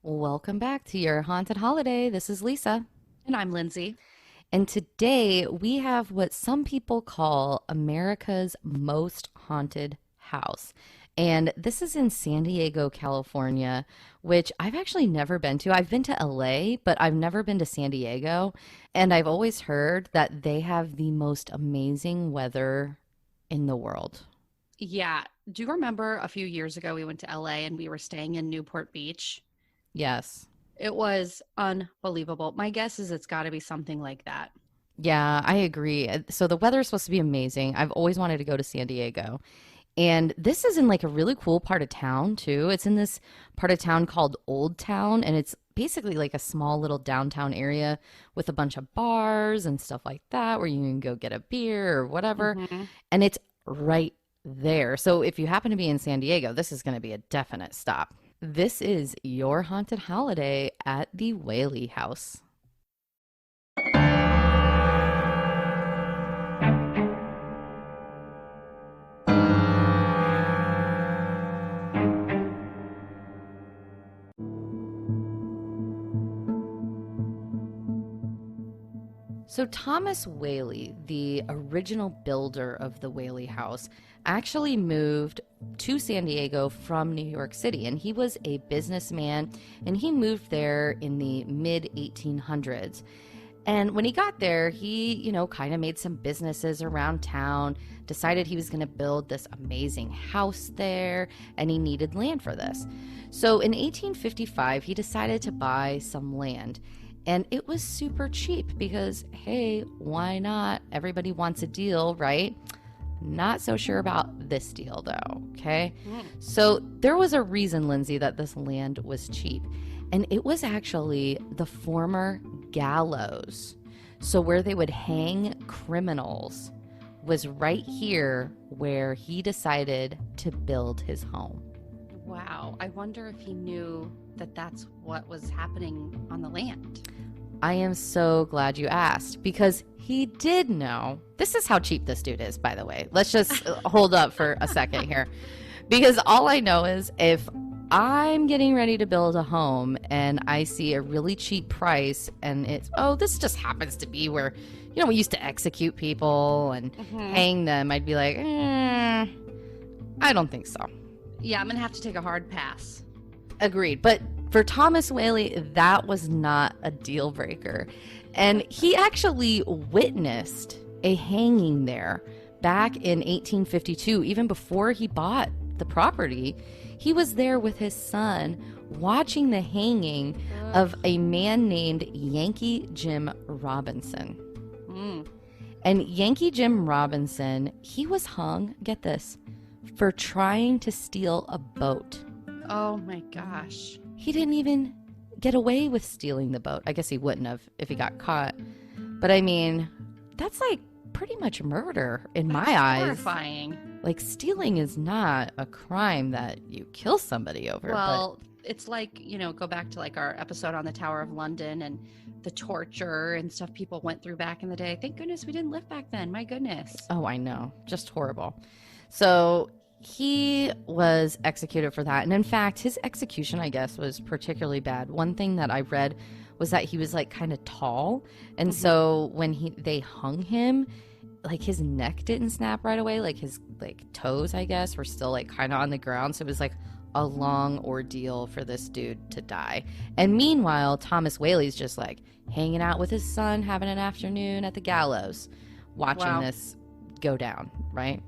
Welcome back to your haunted holiday. This is Lisa. And I'm Lindsay. And today we have what some people call America's most haunted house. And this is in San Diego, California, which I've actually never been to. I've been to LA, but I've never been to San Diego. And I've always heard that they have the most amazing weather in the world. Yeah. Do you remember a few years ago we went to LA and we were staying in Newport Beach? Yes. It was unbelievable. My guess is it's got to be something like that. Yeah, I agree. So the weather is supposed to be amazing. I've always wanted to go to San Diego. And this is in like a really cool part of town too. It's in this part of town called Old Town, and it's basically like a small little downtown area with a bunch of bars and stuff like that where you can go get a beer or whatever. Hmm. And it's right there. So if you happen to be in San Diego, this is going to be a definite stop. This is your haunted holiday at the Whaley House. So, Thomas Whaley, the original builder of the Whaley House, actually moved to San Diego from New York City. And he was a businessman and he moved there in the mid 1800s. And when he got there, he, kind of made some businesses around town, decided he was going to build this amazing house there, and he needed land for this. So in 1855, he decided to buy some land. And it was super cheap because, hey, why not? Everybody wants a deal, right? Not so sure about this deal, though, okay? So there was a reason, Lindsay, that this land was cheap. And it was actually the former gallows. So where they would hang criminals was right here where he decided to build his home. Wow. I wonder if he knew that that's what was happening on the land. I am so glad you asked because he did know. This is how cheap this dude is, by the way. Let's just hold up for a second here. Because all I know is if I'm getting ready to build a home and I see a really cheap price and it's, oh, this just happens to be where, we used to execute people and hang them, I'd be like, I don't think so. Yeah, I'm going to have to take a hard pass. Agreed. But for Thomas Whaley, that was not a deal breaker. And he actually witnessed a hanging there back in 1852, even before he bought the property. He was there with his son watching the hanging of a man named Yankee Jim Robinson. Mm. And Yankee Jim Robinson, he was hung, get this, for trying to steal a boat. Oh my gosh. He didn't even get away with stealing the boat. I guess he wouldn't have if he got caught. But I mean, that's like pretty much murder in my eyes. Horrifying. Like stealing is not a crime that you kill somebody over. Well, it's like, go back to like our episode on the Tower of London and the torture and stuff people went through back in the day. Thank goodness we didn't live back then. My goodness. Oh, I know. Just horrible. So he was executed for that. And in fact, his execution, I guess, was particularly bad. One thing that I read was that he was like kind of tall. And so when they hung him, like his neck didn't snap right away. Like his toes, I guess, were still like kind of on the ground. So it was like a long ordeal for this dude to die. And meanwhile, Thomas Whaley's just like hanging out with his son, having an afternoon at the gallows, watching this go down, right?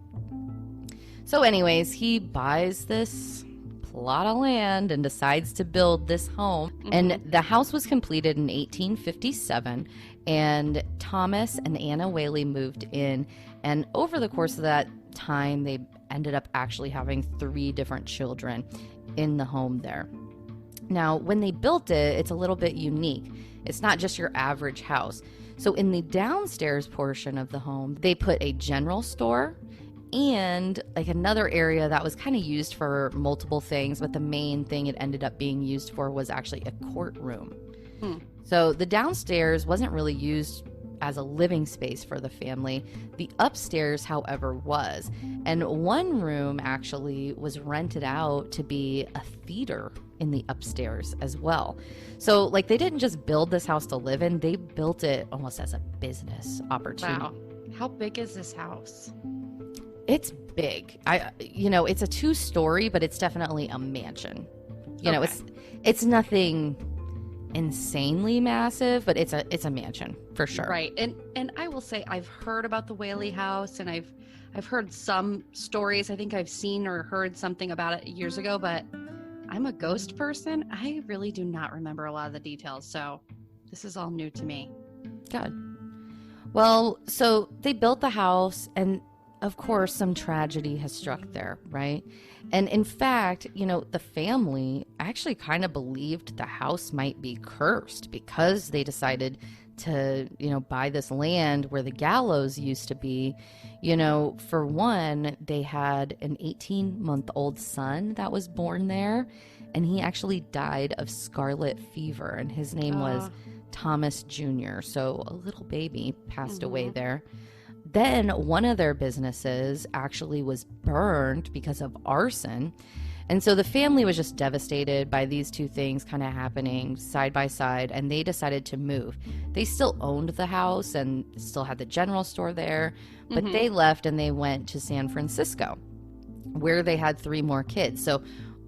So anyways, he buys this plot of land and decides to build this home. And the house was completed in 1857, and Thomas and Anna Whaley moved in. And over the course of that time, they ended up actually having 3 different children in the home there. Now, when they built it, it's a little bit unique. It's not just your average house. So in the downstairs portion of the home, they put a general store and like another area that was kind of used for multiple things, but the main thing it ended up being used for was actually a courtroom. So the downstairs wasn't really used as a living space for the family. The upstairs, however, was. And one room actually was rented out to be a theater in the upstairs as well. So, like, they didn't just build this house to live in, they built it almost as a business opportunity. Wow. How big is this house? It's big. It's a 2-story, but it's definitely a mansion. It's nothing insanely massive, but it's a mansion for sure. Right. And I will say I've heard about the Whaley house, and I've heard some stories. I think I've seen or heard something about it years ago, but I'm a ghost person. I really do not remember a lot of the details. So this is all new to me. Good. Well, so they built the house, and of course, some tragedy has struck there, right? And in fact, the family actually kind of believed the house might be cursed because they decided to, buy this land where the gallows used to be. For one, they had an 18-month-old son that was born there, and he actually died of scarlet fever, and his name was Thomas Jr. So a little baby passed away there. Then one of their businesses actually was burned because of arson. And so the family was just devastated by these two things kind of happening side by side, and they decided to move. They still owned the house and still had the general store there, but they left and they went to San Francisco, where they had 3 more kids. So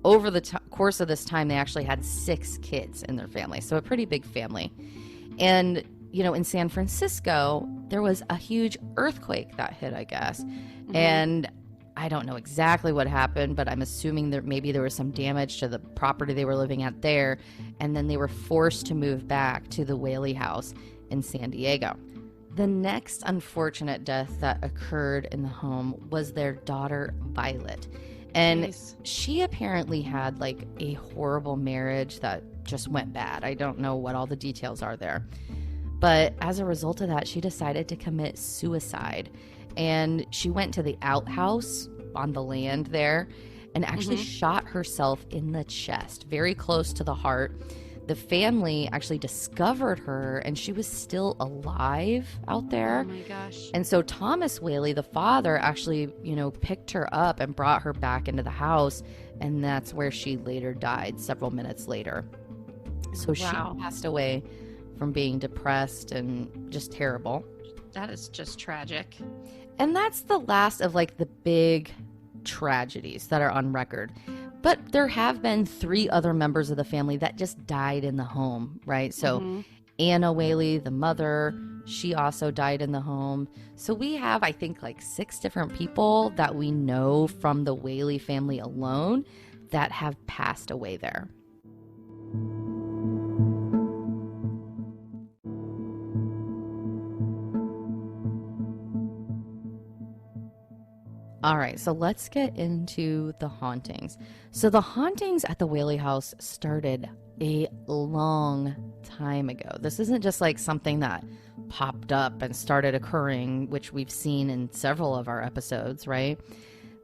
over the course of this time, they actually had 6 kids in their family. So a pretty big family. And in San Francisco, there was a huge earthquake that hit, I guess. And I don't know exactly what happened, but I'm assuming that maybe there was some damage to the property they were living at there. And then they were forced to move back to the Whaley house in San Diego. The next unfortunate death that occurred in the home was their daughter, Violet. And she apparently had like a horrible marriage that just went bad. I don't know what all the details are there. But as a result of that, she decided to commit suicide. And she went to the outhouse on the land there and actually shot herself in the chest, very close to the heart. The family actually discovered her, and she was still alive out there. Oh my gosh. And so Thomas Whaley, the father, actually, picked her up and brought her back into the house. And that's where she later died several minutes later. So she passed away from being depressed and just terrible. That is just tragic. And that's the last of like the big tragedies that are on record. But there have been 3 other members of the family that just died in the home, right? So Anna Whaley, the mother, she also died in the home. So we have, I think, like 6 different people that we know from the Whaley family alone that have passed away there. All right, so let's get into the hauntings. So the hauntings at the Whaley house started a long time ago. This isn't just like something that popped up and started occurring, which we've seen in several of our episodes, right?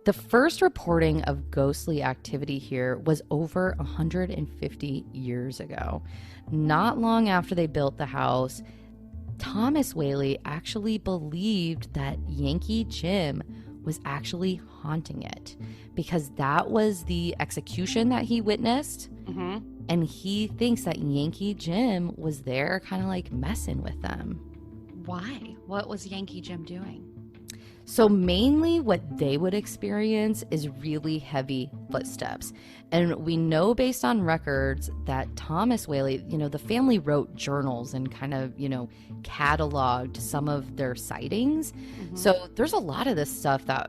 The first reporting of ghostly activity here was over 150 years ago. Not long after they built the house, Thomas Whaley actually believed that Yankee Jim was actually haunting it because that was the execution that he witnessed. And he thinks that Yankee Jim was there kind of like messing with them. Why? What was Yankee Jim doing? So mainly what they would experience is really heavy footsteps. And we know based on records that Thomas Whaley, the family wrote journals and kind of, cataloged some of their sightings. So there's a lot of this stuff that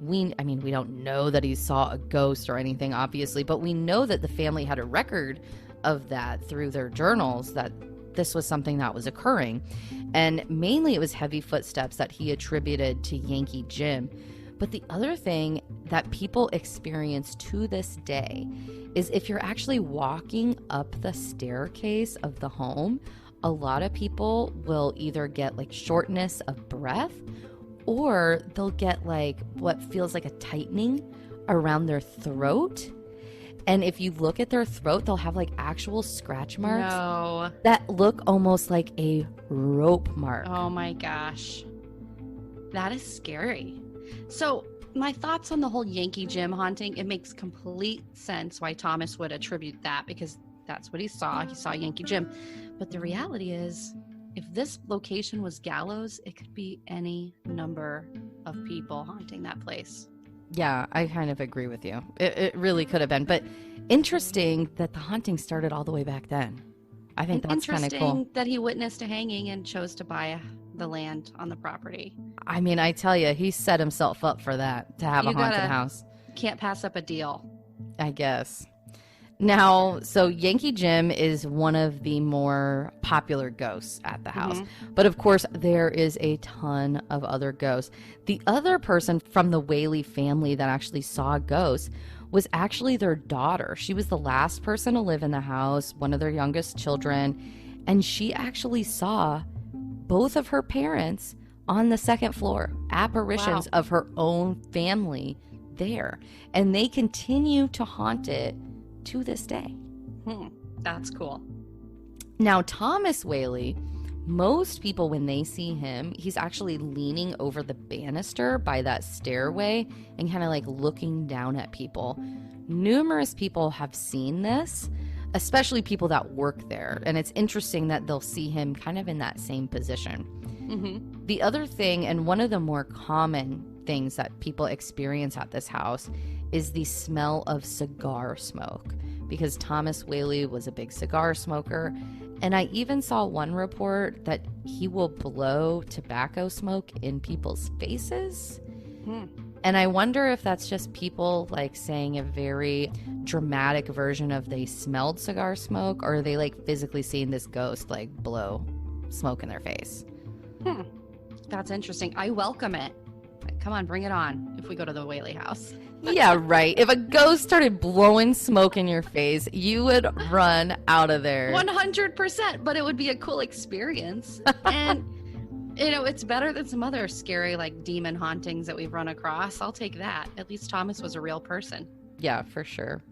we don't know that he saw a ghost or anything, obviously, but we know that the family had a record of that through their journals, that this was something that was occurring. And mainly it was heavy footsteps that he attributed to Yankee Jim. But the other thing that people experience to this day is if you're actually walking up the staircase of the home, a lot of people will either get like shortness of breath, or they'll get like what feels like a tightening around their throat. And if you look at their throat, they'll have like actual scratch marks No. that look almost like a rope mark. Oh my gosh. That is scary. So, my thoughts on the whole Yankee Jim haunting, it makes complete sense why Thomas would attribute that, because that's what he saw. He saw Yankee Jim. But the reality is, if this location was Gallows, it could be any number of people haunting that place. Yeah, I kind of agree with you. It really could have been. But interesting that the haunting started all the way back then. I think that's kind of cool. Interesting that he witnessed a hanging and chose to buy the land on the property. I mean, I tell you, he set himself up for that, to have a haunted house. Can't pass up a deal. I guess. Now, so Yankee Jim is one of the more popular ghosts at the house. But of course, there is a ton of other ghosts. The other person from the Whaley family that actually saw ghosts was actually their daughter. She was the last person to live in the house, one of their youngest children, and she actually saw both of her parents on the second floor, apparitions of her own family there. And they continue to haunt it to this day. That's cool. Now, Thomas Whaley, most people, when they see him, he's actually leaning over the banister by that stairway and kind of like looking down at people. Numerous people have seen this, especially people that work there. And it's interesting that they'll see him kind of in that same position. The other thing, and one of the more common things that people experience at this house, is the smell of cigar smoke, because Thomas Whaley was a big cigar smoker. And I even saw one report that he will blow tobacco smoke in people's faces. And I wonder if that's just people like saying a very dramatic version of they smelled cigar smoke, or are they like physically seeing this ghost like blow smoke in their face. That's interesting. I welcome it. Come on, bring it on if we go to the Whaley house. Yeah, right. If a ghost started blowing smoke in your face, you would run out of there. 100%, but it would be a cool experience. And, you know, it's better than some other scary, like, demon hauntings that we've run across. I'll take that. At least Thomas was a real person. Yeah, for sure.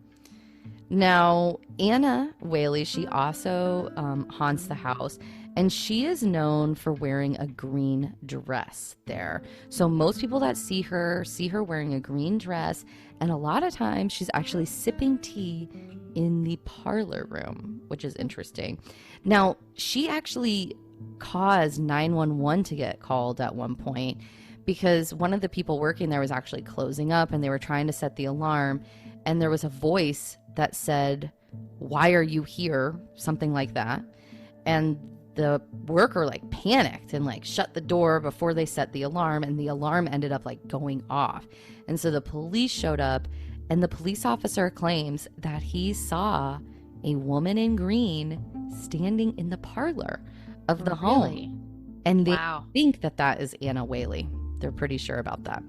Now, Anna Whaley, she also haunts the house, and she is known for wearing a green dress there. So most people that see her wearing a green dress, and a lot of times she's actually sipping tea in the parlor room, which is interesting. Now, she actually caused 911 to get called at one point because one of the people working there was actually closing up, and they were trying to set the alarm, and there was a voice that said, "Why are you here?" Something like that. And the worker like panicked and like shut the door before they set the alarm, and the alarm ended up like going off. And so the police showed up, and the police officer claims that he saw a woman in green standing in the parlor of the home. And they think that that is Anna Whaley. They're pretty sure about that.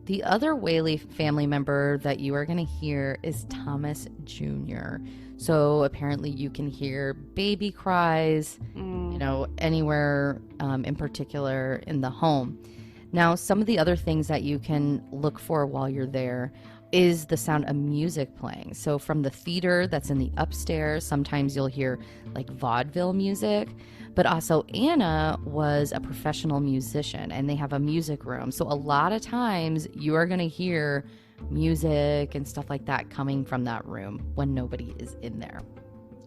The other Whaley family member that you are going to hear is Thomas Jr. So apparently you can hear baby cries, you know, anywhere in particular in the home. Now, some of the other things that you can look for while you're there is the sound of music playing. So from the theater that's in the upstairs, sometimes you'll hear like vaudeville music. But also Anna was a professional musician, and they have a music room. So a lot of times you are going to hear music and stuff like that coming from that room when nobody is in there.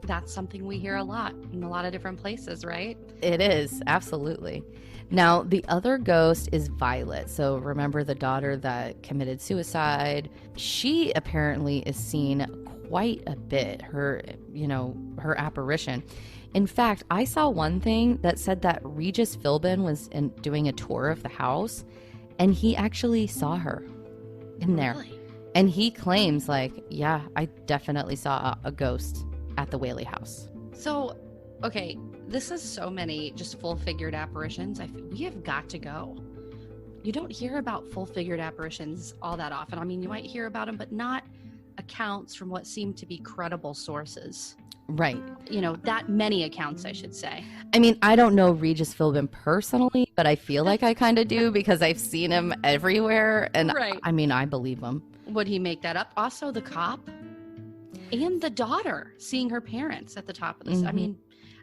That's something we hear a lot in a lot of different places, right? It is, absolutely. Now, the other ghost is Violet. So remember the daughter that committed suicide? She apparently is seen quite a bit, her apparition. In fact, I saw one thing that said that Regis Philbin was doing a tour of the house, and he actually saw her in there. Really? And he claims like, yeah, I definitely saw a ghost at the Whaley house. So, okay, this is so many just full-figured apparitions. We have got to go. You don't hear about full-figured apparitions all that often. I mean, you might hear about them, but not accounts from what seem to be credible sources. Right. You know, that many accounts, I should say. I mean, I don't know Regis Philbin personally, but I feel like I kind of do because I've seen him everywhere. And right. I mean, I believe him. Would he make that up? Also, the cop? And the daughter seeing her parents at the top of this. I Mhm. mean,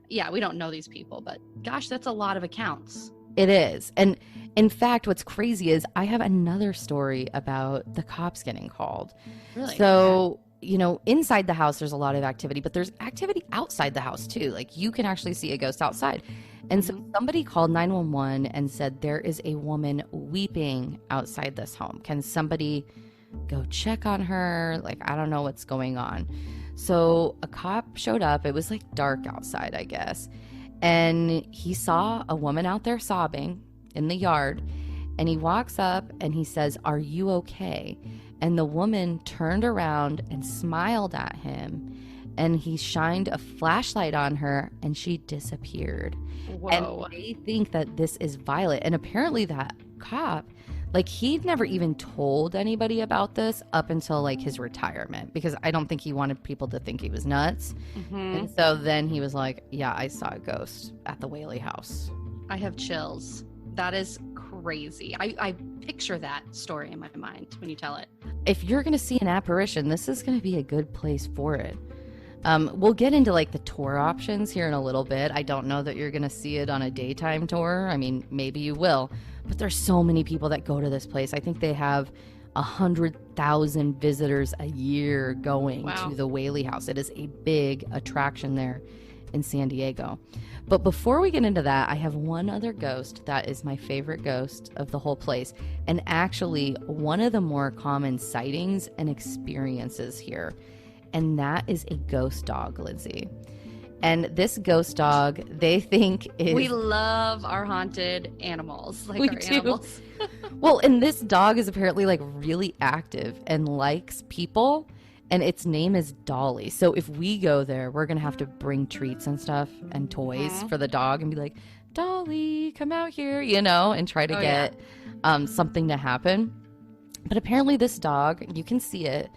yeah, we don't know these people, but gosh, that's a lot of accounts. It is. And in fact, what's crazy is I have another story about the cops getting called. Really? So, you know, inside the house, there's a lot of activity, but there's activity outside the house too. Like you can actually see a ghost outside. And so somebody called 911 and said, there is a woman weeping outside this home. Can somebody go check on her? Like, I don't know what's going on. So a cop showed up. It was like dark outside, I guess. And he saw a woman out there sobbing in the yard. And he walks up and he says, "Are you okay?" And the woman turned around and smiled at him. And he shined a flashlight on her and she disappeared. Whoa. And they think that this is Violet. And apparently that cop, like, he'd never even told anybody about this up until like his retirement, because I don't think he wanted people to think he was nuts. And so then he was like, yeah, I saw a ghost at the Whaley house. I have chills. That is crazy. I picture that story in my mind when you tell it. If you're going to see an apparition, this is going to be a good place for it. We'll get into like the tour options here in a little bit. I don't know that you're going to see it on a daytime tour. I mean, maybe you will, but there's so many people that go to this place. I think they have 100,000 visitors a year going to the Whaley house. It is a big attraction there in San Diego. But before we get into that, I have one other ghost that is my favorite ghost of the whole place, and actually one of the more common sightings and experiences here. And that is a ghost dog, Lindsay. And this ghost dog, they think is... We love our haunted animals. Like we our do. animals. Well, and this dog is apparently like really active and likes people. And its name is Dolly. So if we go there, we're going to have to bring treats and stuff and toys for the dog and be like, Dolly, come out here, you know, and try to get something to happen. But apparently this dog, you can see it,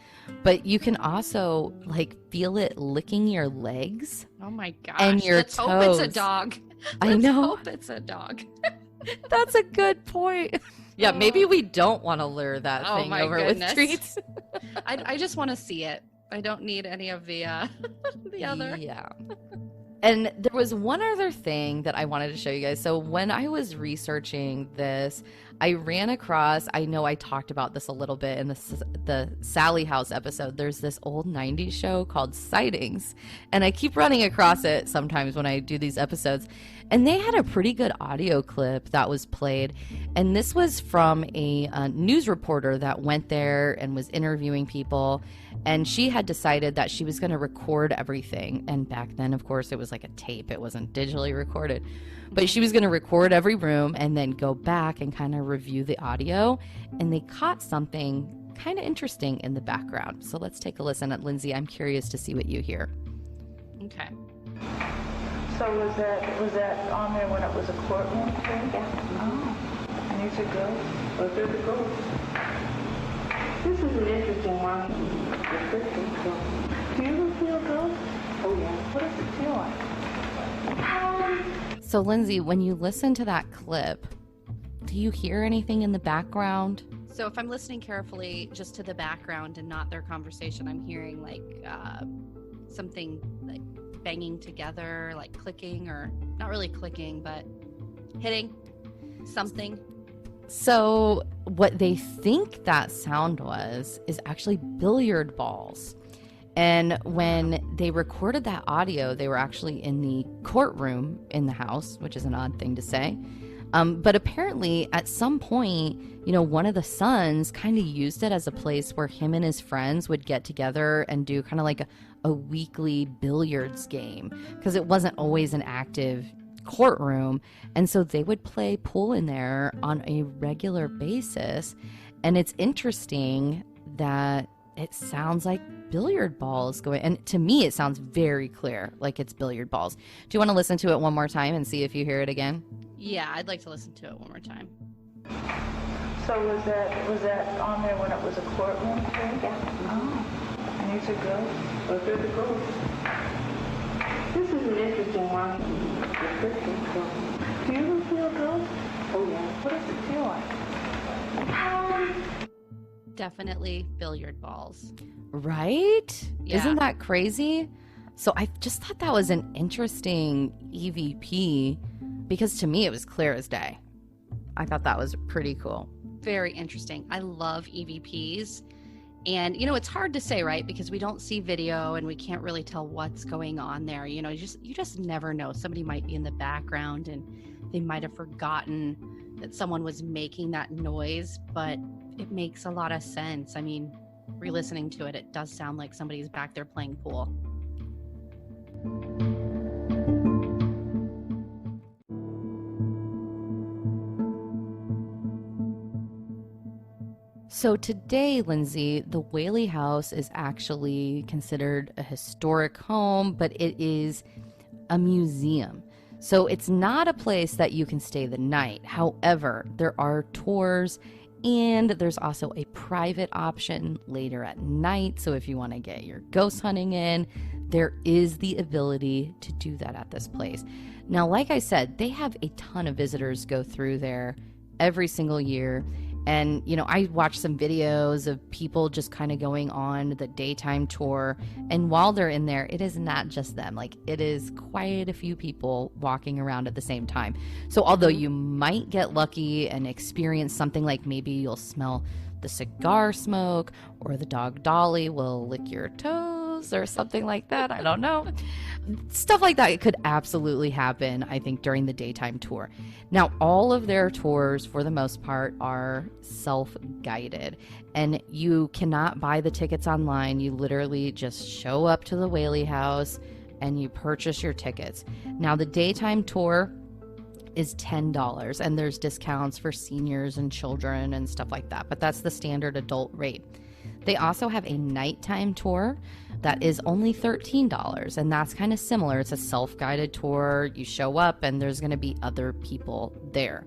but you can also like feel it licking your legs. Oh my gosh. And your Let's toes. hope it's a dog. I know. Hope it's a dog. That's a good point. Yeah, maybe we don't want to lure that thing my over goodness. with treats. I just want to see it. I don't need any of the the other. Yeah. And there was one other thing that I wanted to show you guys. So when I was researching this, I ran across, I know I talked about this a little bit in the Sally House episode. There's this old 90s show called Sightings. And I keep running across it sometimes when I do these episodes. And they had a pretty good audio clip that was played. And this was from a news reporter that went there and was interviewing people. And she had decided that she was going to record everything. And back then, of course, it was like a tape. It wasn't digitally recorded. But she was going to record every room and then go back and kind of review the audio. And they caught something kind of interesting in the background. So let's take a listen. Lindsay, I'm curious to see what you hear. Okay. So was that on there when it was a courtroom thing? Yeah. Oh. And these are ghosts? Was there the ghosts? This is an interesting one. Do you ever feel ghosts? Oh yeah. What does it feel like? So Lindsay, when you listen to that clip, do you hear anything in the background? So if I'm listening carefully just to the background and not their conversation, I'm hearing like something like banging together, like clicking, or not really clicking, but hitting something. So what they think that sound was is actually billiard balls. And when they recorded that audio, they were actually in the courtroom in the house, which is an odd thing to say. But apparently at some point, you know, one of the sons kind of used it as a place where him and his friends would get together and do kind of like a weekly billiards game, because it wasn't always an active courtroom. And so they would play pool in there on a regular basis. And it's interesting that it sounds like billiard balls going, and to me it sounds very clear like it's billiard balls. Do you want to listen to it one more time and see if you hear it again? Yeah, I'd like to listen to it one more time. So was that on there when it was a courtroom thing? Yeah. Oh. And these are ghosts? Was there the ghosts? This is an interesting one. Do you ever feel ghosts? Oh yeah. What does it feel like? definitely billiard balls. Right? Yeah. Isn't that crazy? So I just thought that was an interesting EVP because to me it was clear as day. I thought that was pretty cool. Very interesting. I love EVPs. And, it's hard to say, right? Because we don't see video and we can't really tell what's going on there. You just never know. Somebody might be in the background and they might have forgotten that someone was making that noise, but it makes a lot of sense. I mean, re-listening to it, it does sound like somebody's back there playing pool. So today, Lindsay, the Whaley house is actually considered a historic home, but it is a museum. So it's not a place that you can stay the night. However, there are tours and there's also a private option later at night. So if you want to get your ghost hunting in, there is the ability to do that at this place. Now, like I said, they have a ton of visitors go through there every single year. And, I watched some videos of people just kind of going on the daytime tour. And while they're in there, it is not just them. Like, it is quite a few people walking around at the same time. So although you might get lucky and experience something like maybe you'll smell the cigar smoke or the dog Dolly will lick your toes or something like that. I don't know. Stuff like that could absolutely happen, I think, during the daytime tour. Now, all of their tours, for the most part, are self-guided, and you cannot buy the tickets online. You literally just show up to the Whaley house and you purchase your tickets. Now, the daytime tour is $10, and there's discounts for seniors and children and stuff like that, but that's the standard adult rate. They also have a nighttime tour that is only $13, and that's kind of similar. It's a self-guided tour. You show up and there's going to be other people there.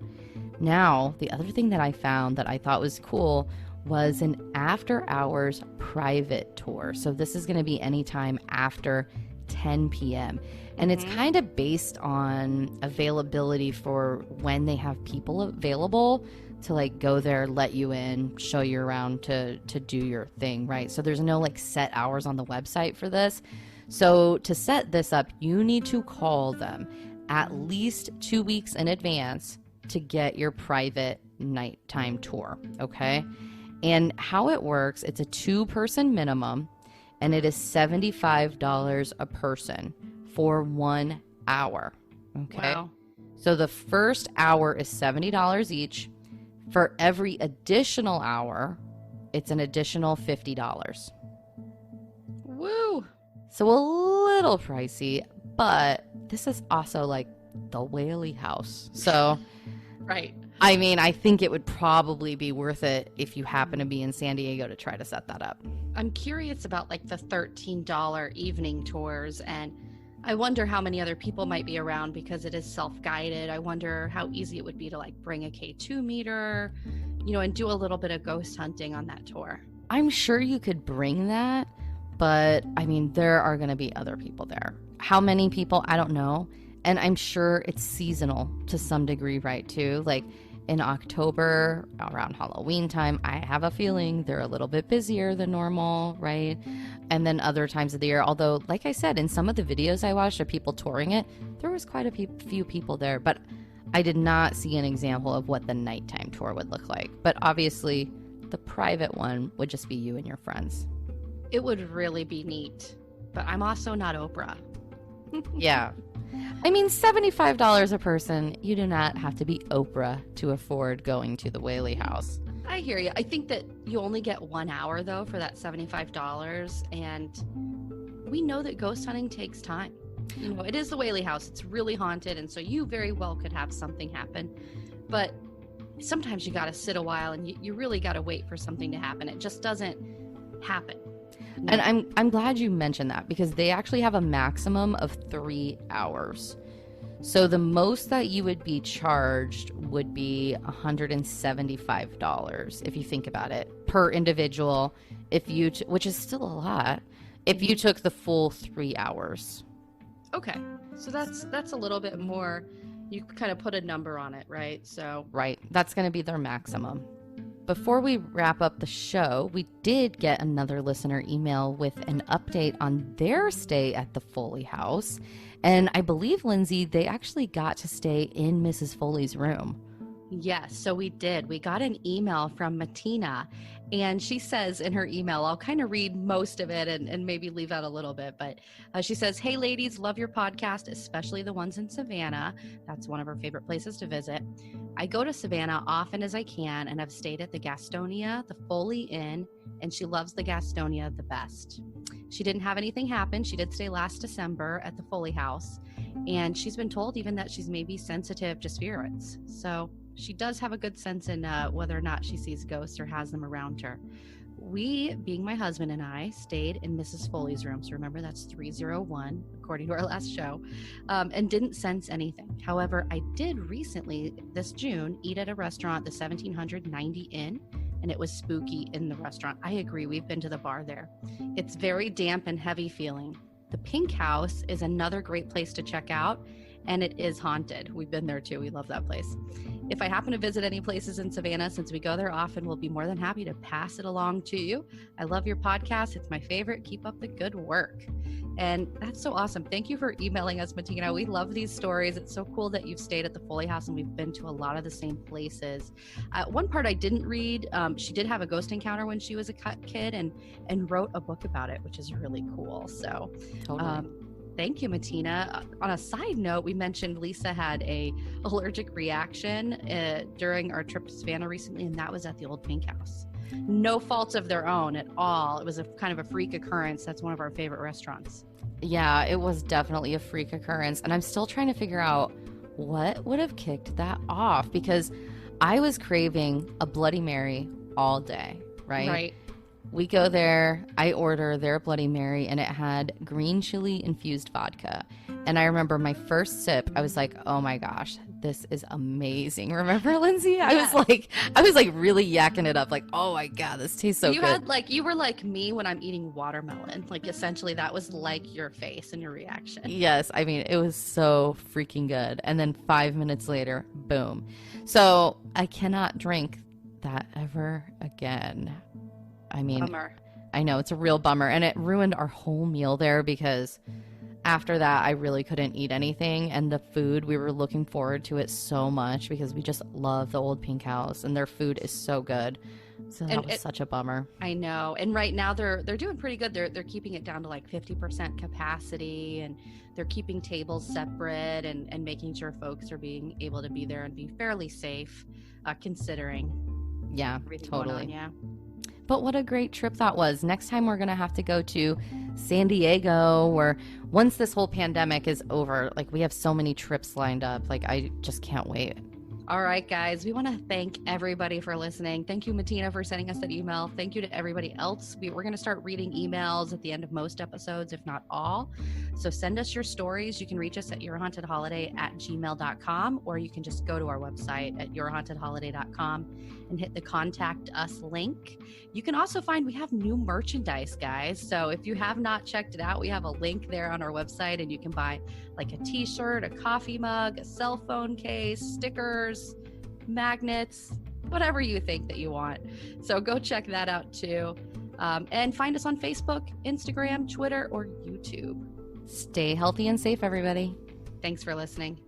Now, the other thing that I found that I thought was cool was an after-hours private tour. So this is going to be anytime after 10 p.m. And it's kind of based on availability for when they have people available to like go there, let you in, show you around to do your thing, right? So there's no like set hours on the website for this. So to set this up, you need to call them at least 2 weeks in advance to get your private nighttime tour, okay? And how it works, it's a 2-person minimum, and it is $75 a person for 1 hour, okay? Wow. So the first hour is $70 each. For every additional hour, it's an additional $50. Woo! So a little pricey, but this is also like the Whaley house. So, Right. I mean, I think it would probably be worth it if you happen to be in San Diego to try to set that up. I'm curious about like the $13 evening tours, and I wonder how many other people might be around because it is self-guided. I wonder how easy it would be to like bring a K2 meter, and do a little bit of ghost hunting on that tour. I'm sure you could bring that, but I mean, there are going to be other people there. How many people? I don't know. And I'm sure it's seasonal to some degree, right, too? Like in October, around Halloween time, I have a feeling they're a little bit busier than normal, right? And then other times of the year, although, like I said, in some of the videos I watched of people touring it, there was quite a few people there, but I did not see an example of what the nighttime tour would look like. But obviously, the private one would just be you and your friends. It would really be neat, but I'm also not Oprah. Yeah. I mean, $75 a person, you do not have to be Oprah to afford going to the Whaley house. I hear you. I think that you only get 1 hour, though, for that $75. And we know that ghost hunting takes time. It is the Whaley house. It's really haunted. And so you very well could have something happen. But sometimes you got to sit a while and you really got to wait for something to happen. It just doesn't happen. And I'm glad you mentioned that because they actually have a maximum of 3 hours. So the most that you would be charged would be $175 if you think about it per individual, which is still a lot, if you took the full 3 hours. Okay, so that's a little bit more. You kind of put a number on it, right? So right, that's going to be their maximum. before we wrap up the show, we did get another listener email with an update on their stay at the Foley house. And I believe, Lindsay, they actually got to stay in Mrs. Foley's room. Yes, so we did. We got an email from Matina, and she says in her email, I'll kind of read most of it and maybe leave out a little bit, but she says, "Hey ladies, love your podcast, especially the ones in Savannah." That's one of her favorite places to visit. "I go to Savannah often as I can and have stayed at the Gastonia, the Foley Inn, and she loves the Gastonia the best. She didn't have anything happen. She did stay last December at the Foley house, and she's been told even that she's maybe sensitive to spirits. So she does have a good sense in whether or not she sees ghosts or has them around her. We, being my husband and I, stayed in Mrs. Foley's room. So remember, that's 301, according to our last show, and didn't sense anything. However, I did recently, this June, eat at a restaurant, the 1790 Inn, and it was spooky in the restaurant. I agree. We've been to the bar there. It's very damp and heavy feeling. The Pink House is another great place to check out, and it is haunted. We've been there too. We love that place. If I happen to visit any places in Savannah, since we go there often, we'll be more than happy to pass it along to you. I love your podcast. It's my favorite. Keep up the good work." And that's so awesome. Thank you for emailing us, Matina. We love these stories. It's so cool that you've stayed at the Foley house and we've been to a lot of the same places. One part I didn't read, she did have a ghost encounter when she was a kid and wrote a book about it, which is really cool. So Totally. thank you, Matina. On a side note, we mentioned Lisa had a allergic reaction during our trip to Savannah recently, and that was at the old Pink House. No faults of their own at all. It was a kind of a freak occurrence. That's one of our favorite restaurants. Yeah, it was definitely a freak occurrence. And I'm still trying to figure out what would have kicked that off, because I was craving a Bloody Mary all day, right? Right. We go there, I order their Bloody Mary, and it had green chili infused vodka. And I remember my first sip, I was like, oh my gosh, this is amazing. Remember, Lindsay? I was like really yakking it up, like, oh my God, this tastes so good. You were like me when I'm eating watermelon. Like, essentially that was like your face and your reaction. Yes, I mean, it was so freaking good. And then 5 minutes later, boom. So I cannot drink that ever again. I mean, Bummer. I know, it's a real bummer. And it ruined our whole meal there, because after that, I really couldn't eat anything. And the food, we were looking forward to it so much because we just love the old Pink House and their food is so good. So that was such a bummer. I know. And right now they're doing pretty good. They're keeping it down to like 50% capacity, and they're keeping tables separate and making sure folks are being able to be there and be fairly safe, considering everything going on. Yeah. But what a great trip that was. Next time we're going to have to go to San Diego, where once this whole pandemic is over, like, we have so many trips lined up. Like, I just can't wait. All right, guys, we want to thank everybody for listening. Thank you, Matina, for sending us that email. Thank you to everybody else. We're going to start reading emails at the end of most episodes, if not all. So send us your stories. You can reach us at yourhauntedholiday@gmail.com, or you can just go to our website at yourhauntedholiday.com and hit the contact us link. You can also find we have new merchandise, guys. So if you have not checked it out, we have a link there on our website, and you can buy like a t-shirt, a coffee mug, a cell phone case, stickers, magnets, whatever you think that you want. So go check that out too. And find us on Facebook, Instagram, Twitter, or YouTube. Stay healthy and safe, everybody. Thanks for listening.